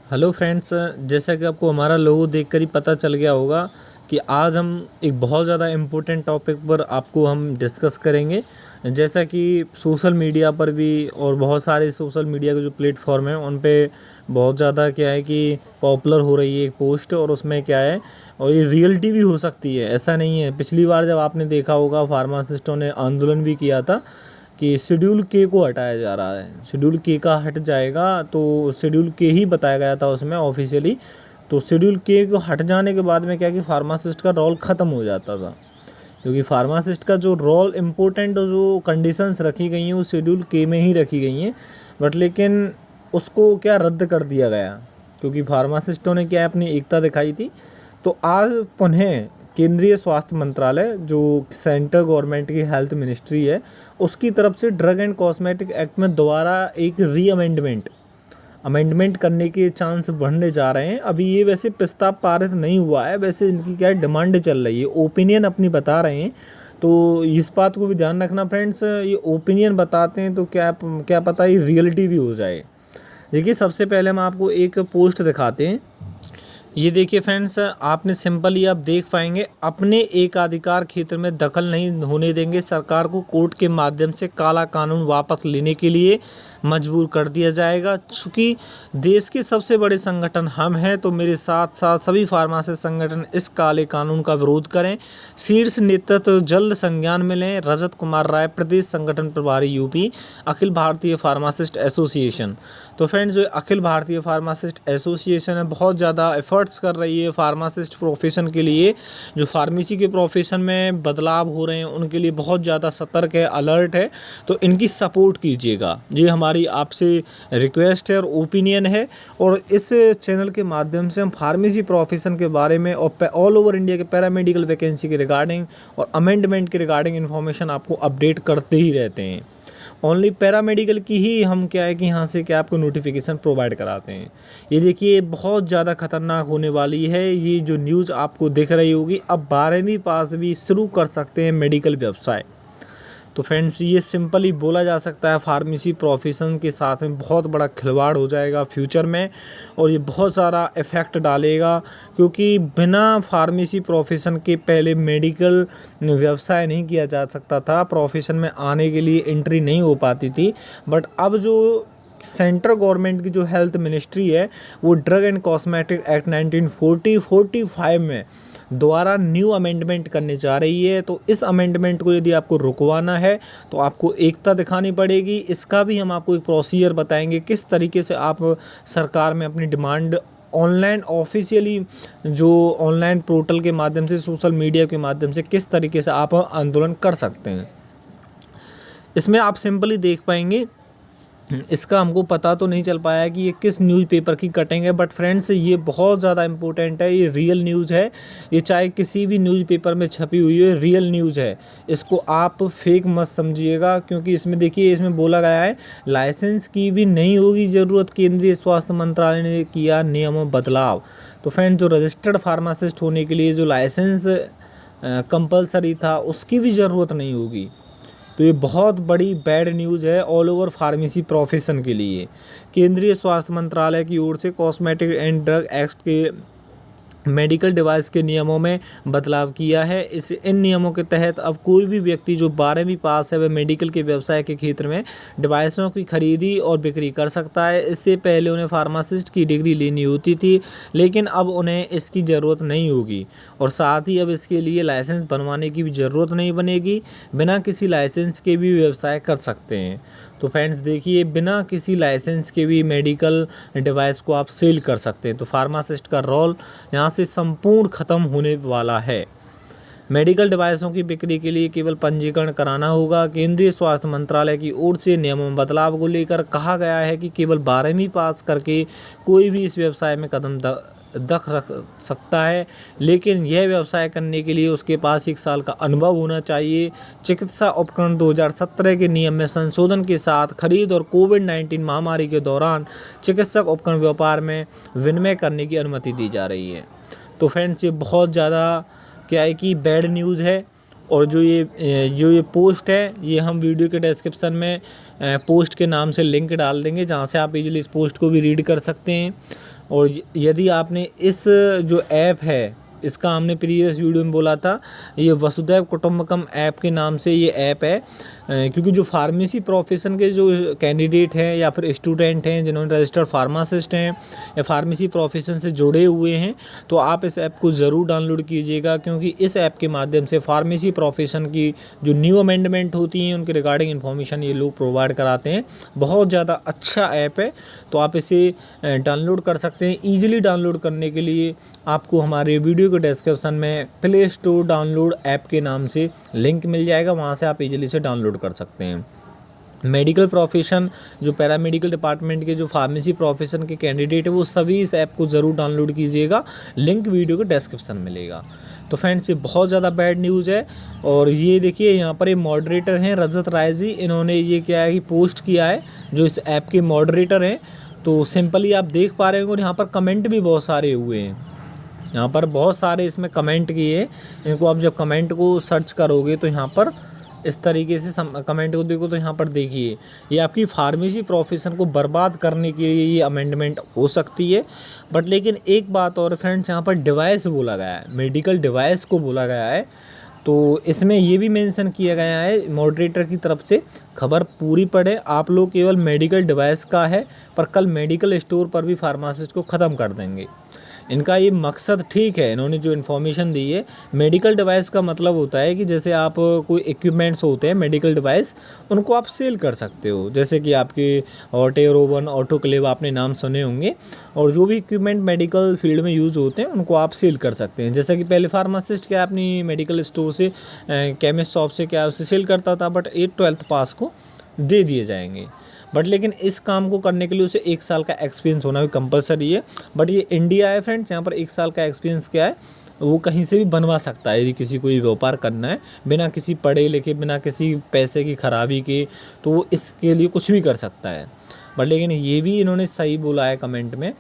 Hello friends, जैसा कि आपको हमारा लोगो देखकर ही पता चल गया होगा कि आज हम एक बहुत ज़्यादा इम्पोर्टेंट टॉपिक पर आपको हम डिस्कस करेंगे। जैसा कि सोशल मीडिया पर भी और बहुत सारे सोशल मीडिया के जो प्लेटफॉर्म हैं उन पे बहुत ज़्यादा क्या है कि पॉपुलर हो रही है एक पोस्ट, और उसमें क्या है और ये रियलिटी भी हो सकती है, ऐसा नहीं है। पिछली बार जब आपने देखा होगा फार्मासिस्टों ने आंदोलन भी किया था कि शेड्यूल के को हटाया जा रहा है, शेड्यूल के का हट जाएगा, तो शेड्यूल के ही बताया गया था उसमें ऑफिशियली। तो शेड्यूल के को हट जाने के बाद में क्या कि फार्मासिस्ट का रोल ख़त्म हो जाता था, क्योंकि फार्मासिस्ट का जो रोल इम्पोर्टेंट और जो कंडीशंस रखी गई हैं वो शेड्यूल के में ही रखी गई हैं। बट लेकिन उसको क्या रद्द कर दिया गया, क्योंकि फार्मासिस्टों ने क्या अपनी एकता दिखाई थी। तो आज पुनः केंद्रीय स्वास्थ्य मंत्रालय, जो सेंट्रल गवर्नमेंट की हेल्थ मिनिस्ट्री है, उसकी तरफ से ड्रग एंड कॉस्मेटिक एक्ट में दोबारा एक अमेंडमेंट करने के चांस बढ़ने जा रहे हैं। अभी ये वैसे प्रस्ताव पारित नहीं हुआ है, वैसे इनकी क्या डिमांड चल रही है, ओपिनियन अपनी बता रहे हैं। तो इस बात को भी ध्यान रखना फ्रेंड्स, ये ओपिनियन बताते हैं तो क्या पता ये रियलिटी भी हो जाए। देखिए, सबसे पहले हम आपको एक पोस्ट दिखाते हैं। ये देखिए फ्रेंड्स, आपने सिंपली आप देख पाएंगे, अपने एकाधिकार क्षेत्र में दखल नहीं होने देंगे, सरकार को कोर्ट के माध्यम से काला कानून वापस लेने के लिए मजबूर कर दिया जाएगा। चूँकि देश के सबसे बड़े संगठन हम हैं, तो मेरे साथ साथ सभी फार्मासिस्ट संगठन इस काले कानून का विरोध करें। शीर्ष नेतृत्व जल्द संज्ञान में लें। रजत कुमार राय, प्रदेश संगठन प्रभारी UP, Akhil Bharatiya pharmacist association. तो फ्रेंड्स, जो अखिल भारतीय फार्मासिस्ट एसोसिएशन है, बहुत ज़्यादा एफर्ट्स कर रही है फार्मासिस्ट प्रोफेशन के लिए। जो फार्मेसी के प्रोफेशन में बदलाव हो रहे हैं उनके लिए बहुत ज़्यादा सतर्क है, अलर्ट है। तो इनकी सपोर्ट कीजिएगा, ये हमारी आपसे रिक्वेस्ट है और ओपिनियन है। और इस चैनल के माध्यम से हम फार्मेसी प्रोफेशन के बारे में और ऑल ओवर इंडिया के पैरामेडिकल वैकेंसी के रिगार्डिंग और अमेंडमेंट के रिगार्डिंग इन्फॉर्मेशन आपको अपडेट करते ही रहते हैं। ओनली पैरामेडिकल की ही हम क्या है कि यहाँ से क्या आपको नोटिफिकेशन प्रोवाइड कराते हैं। ये देखिए, बहुत ज़्यादा खतरनाक होने वाली है ये जो न्यूज़ आपको दिख रही होगी। अब 12वीं पास भी शुरू कर सकते हैं मेडिकल व्यवसाय। तो फ्रेंड्स, ये सिंपली बोला जा सकता है फार्मेसी प्रोफेशन के साथ में बहुत बड़ा खिलवाड़ हो जाएगा फ्यूचर में, और ये बहुत सारा इफ़ेक्ट डालेगा। क्योंकि बिना फार्मेसी प्रोफेशन के पहले मेडिकल व्यवसाय नहीं किया जा सकता था, प्रोफेशन में आने के लिए एंट्री नहीं हो पाती थी। बट अब जो सेंट्रल गवर्नमेंट की जो हेल्थ मिनिस्ट्री है, वो ड्रग एंड कॉस्मेटिक एक्ट 1945 में दोबारा न्यू अमेंडमेंट करने जा रही है। तो इस अमेंडमेंट को यदि आपको रुकवाना है तो आपको एकता दिखानी पड़ेगी। इसका भी हम आपको एक प्रोसीजर बताएंगे, किस तरीके से आप सरकार में अपनी डिमांड ऑनलाइन ऑफिशियली जो ऑनलाइन पोर्टल के माध्यम से, सोशल मीडिया के माध्यम से किस तरीके से आप आंदोलन कर सकते हैं। इसमें आप सिंपली देख पाएंगे, इसका हमको पता तो नहीं चल पाया कि ये किस न्यूज़पेपर की कटिंग है, बट फ्रेंड्स ये बहुत ज़्यादा इम्पोर्टेंट है, ये रियल न्यूज़ है। ये चाहे किसी भी न्यूज़पेपर में छपी हुई है, रियल न्यूज़ है। इसको आप फेक मत समझिएगा, क्योंकि इसमें देखिए, इसमें बोला गया है लाइसेंस की भी नहीं होगी ज़रूरत, केंद्रीय स्वास्थ्य मंत्रालय ने किया नियमों बदलाव। तो फ्रेंड्स, जो रजिस्टर्ड फार्मासिस्ट होने के लिए जो लाइसेंस कंपलसरी था, उसकी भी ज़रूरत नहीं होगी। तो ये बहुत बड़ी बैड न्यूज़ है ऑल ओवर फार्मेसी प्रोफेशन के लिए। केंद्रीय स्वास्थ्य मंत्रालय की ओर से कॉस्मेटिक एंड ड्रग एक्ट के मेडिकल डिवाइस के नियमों में बदलाव किया है। इन नियमों के तहत अब कोई भी व्यक्ति जो 12वीं पास है वह मेडिकल के व्यवसाय के क्षेत्र में डिवाइसों की खरीदी और बिक्री कर सकता है। इससे पहले उन्हें फार्मासिस्ट की डिग्री लेनी होती थी, लेकिन अब उन्हें इसकी ज़रूरत नहीं होगी। और साथ ही अब इसके लिए लाइसेंस बनवाने की भी ज़रूरत नहीं बनेगी, बिना किसी लाइसेंस के भी व्यवसाय कर सकते हैं। तो फ्रेंड्स देखिए, बिना किसी लाइसेंस के भी मेडिकल डिवाइस को आप सेल कर सकते हैं। तो फार्मासिस्ट का रोल यहाँ से संपूर्ण खत्म होने वाला है। मेडिकल डिवाइसों की बिक्री के लिए केवल पंजीकरण कराना होगा। केंद्रीय स्वास्थ्य मंत्रालय की ओर से नियमों में बदलाव को लेकर कहा गया है कि केवल 12वीं पास करके कोई भी इस व्यवसाय में कदम रख सकता है, लेकिन यह व्यवसाय करने के लिए उसके पास 1 साल का अनुभव होना चाहिए। चिकित्सा उपकरण 2017 के नियम में संशोधन के साथ खरीद और कोविड-19 महामारी के दौरान चिकित्सक उपकरण व्यापार में विनिमय करने की अनुमति दी जा रही है। तो फ्रेंड्स, ये बहुत ज़्यादा क्या है कि बैड न्यूज़ है। और जो ये पोस्ट है, ये हम वीडियो के डिस्क्रिप्शन में पोस्ट के नाम से लिंक डाल देंगे, जहाँ से आप इजीली इस पोस्ट को भी रीड कर सकते हैं। और यदि आपने इस जो ऐप है, इसका हमने प्रीवियस वीडियो में बोला था, ये वसुधैव कुटुंबकम ऐप के नाम से ये ऐप है, क्योंकि जो फार्मेसी प्रोफेशन के जो कैंडिडेट हैं या फिर स्टूडेंट हैं जिन्होंने रजिस्टर्ड फार्मासिस्ट हैं या फार्मेसी प्रोफेशन से जुड़े हुए हैं, तो आप इस ऐप को ज़रूर डाउनलोड कीजिएगा, क्योंकि इस ऐप के माध्यम से फार्मेसी प्रोफेशन की जो न्यू अमेंडमेंट होती हैं उनके रिगार्डिंग इन्फॉर्मेशन ये लोग प्रोवाइड कराते हैं। बहुत ज़्यादा अच्छा ऐप है, तो आप इसे डाउनलोड कर सकते हैं। ईजिली डाउनलोड करने के लिए आपको हमारे वीडियो के डिस्क्रिप्शन में प्ले स्टोर डाउनलोड ऐप के नाम से लिंक मिल जाएगा, वहाँ से आप इजीली से डाउनलोड कर सकते हैं। मेडिकल प्रोफेशन जो पैरामेडिकल डिपार्टमेंट के जो फार्मेसी प्रोफेशन के कैंडिडेट है वो सभी इस ऐप को ज़रूर डाउनलोड कीजिएगा, लिंक वीडियो के डिस्क्रिप्शन में मिलेगा। तो फ्रेंड्स, ये बहुत ज़्यादा बैड न्यूज़ है। और ये देखिए यहाँ पर ये मॉडरेटर हैं रजत राय जी, इन्होंने ये क्या है कि पोस्ट किया है, जो इस ऐप के मॉडरेटर हैं। तो सिंपली आप देख पा रहे हो, और यहाँ पर कमेंट भी बहुत सारे हुए हैं, यहाँ पर बहुत सारे इसमें कमेंट किए। इनको आप जब कमेंट को सर्च करोगे तो यहाँ पर इस तरीके से कमेंट को देखो, तो यहाँ पर देखिए ये आपकी फार्मेसी प्रोफेशन को बर्बाद करने के लिए ये अमेंडमेंट हो सकती है। बट लेकिन एक बात और फ्रेंड्स, यहाँ पर डिवाइस बोला गया है, मेडिकल डिवाइस को बोला गया है, तो इसमें ये भी मेंशन किया गया है मॉडरेटर की तरफ से। खबर पूरी पढ़े आप लोग, केवल मेडिकल डिवाइस का है, पर कल मेडिकल स्टोर पर भी फार्मासिस्ट को ख़त्म कर देंगे। इनका ये मकसद ठीक है, इन्होंने जो इन्फॉर्मेशन दी है। मेडिकल डिवाइस का मतलब होता है कि जैसे आप कोई इक्विपमेंट्स होते हैं मेडिकल डिवाइस, उनको आप सेल कर सकते हो, जैसे कि आपके ऑटेर ओवन, ऑटोक्लेव आपने नाम सुने होंगे, और जो भी इक्विपमेंट मेडिकल फील्ड में यूज़ होते हैं उनको आप सेल कर सकते हैं। जैसे कि पहले फार्मासिस्ट क्या अपनी मेडिकल स्टोर से, केमिस्ट शॉप से क्या उसे सेल करता था, बट 8th-12th पास को दे दिए जाएंगे। बट लेकिन इस काम को करने के लिए उसे 1 साल का एक्सपीरियंस होना भी कंपलसरी है। बट ये इंडिया है फ्रेंड्स, यहाँ पर 1 साल का एक्सपीरियंस क्या है, वो कहीं से भी बनवा सकता है। यदि किसी को ये व्यापार करना है बिना किसी पढ़े लिखे, बिना किसी पैसे की खराबी के, तो वो इसके लिए कुछ भी कर सकता है। बट लेकिन ये भी इन्होंने सही बोला है कमेंट में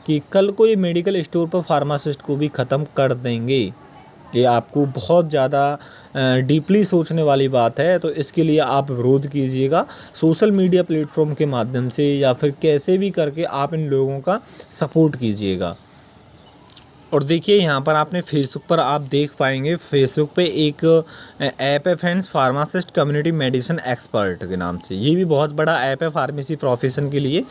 कि कल को ये मेडिकल स्टोर पर फार्मासिस्ट को भी ख़त्म कर देंगे। ये आपको बहुत ज़्यादा डीपली सोचने वाली बात है, तो इसके लिए आप विरोध कीजिएगा सोशल मीडिया प्लेटफॉर्म के माध्यम से, या फिर कैसे भी करके आप इन लोगों का सपोर्ट कीजिएगा। और देखिए यहाँ पर आपने फेसबुक पर आप देख पाएंगे, फेसबुक पे एक ऐप है friends, pharmacist community medicine expert के नाम से। ये भी बहुत बड़ा ऐप है फार्मेसी प्रोफेशन के लिए।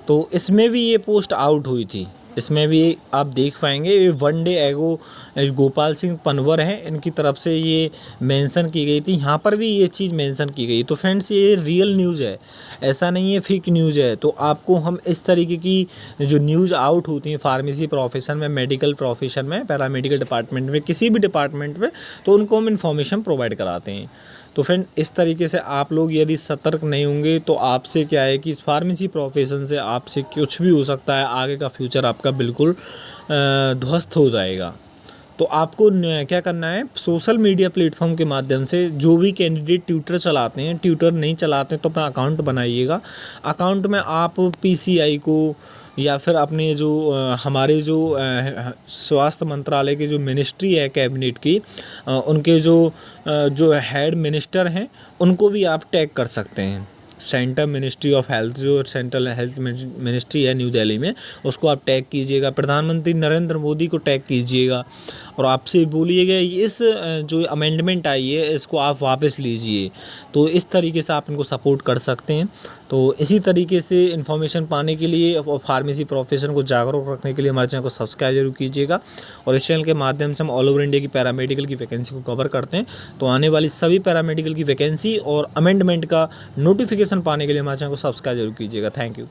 तो इसमें भी ये पोस्ट आउट हुई थी, इसमें भी आप देख पाएंगे। 1 डे एगो गोपाल सिंह पनवर हैं, इनकी तरफ से ये मेंशन की गई थी, यहाँ पर भी ये चीज़ मेंशन की गई। तो फ्रेंड्स, ये रियल न्यूज़ है, ऐसा नहीं है फेक न्यूज़ है। तो आपको हम इस तरीके की जो न्यूज़ आउट होती हैं फार्मेसी प्रोफेशन में, मेडिकल प्रोफेशन में, पैरामेडिकल डिपार्टमेंट में, किसी भी डिपार्टमेंट में, तो उनको हम इन्फॉर्मेशन प्रोवाइड कराते हैं। तो फ्रेंड, इस तरीके से आप लोग यदि सतर्क नहीं होंगे तो आपसे क्या है कि इस फार्मेसी प्रोफेशन से आपसे कुछ भी हो सकता है, आगे का फ्यूचर आपका बिल्कुल ध्वस्त हो जाएगा। तो आपको क्या करना है, सोशल मीडिया प्लेटफॉर्म के माध्यम से जो भी कैंडिडेट ट्विटर चलाते हैं, ट्विटर नहीं चलाते तो अपना अकाउंट बनाइएगा। अकाउंट में आप पीसीआई को या फिर अपने जो हमारे जो स्वास्थ्य मंत्रालय की जो मिनिस्ट्री है कैबिनेट की, उनके जो हेड मिनिस्टर हैं उनको भी आप टैग कर सकते हैं। सेंटर मिनिस्ट्री ऑफ हेल्थ, जो सेंट्रल हेल्थ मिनिस्ट्री है न्यू दिल्ली में, उसको आप टैग कीजिएगा। प्रधानमंत्री नरेंद्र मोदी को टैग कीजिएगा और आपसे बोलिएगा इस जो अमेंडमेंट आई है इसको आप वापस लीजिए। तो इस तरीके से आप इनको सपोर्ट कर सकते हैं। तो इसी तरीके से इन्फॉर्मेशन पाने के लिए और फार्मेसी प्रोफेशन को जागरूक रखने के लिए हमारे चैनल को सब्सक्राइब जरूर कीजिएगा। और इस चैनल के माध्यम से हम ऑल ओवर इंडिया की पैरामेडिकल की वैकेंसी को कवर करते हैं। तो आने वाली सभी पैरामेडिकल की वैकेंसी और अमेंडमेंट का नोटिफिकेशन पाने के लिए हमारे चैनल को सब्सक्राइब जरूर कीजिएगा। Thank you.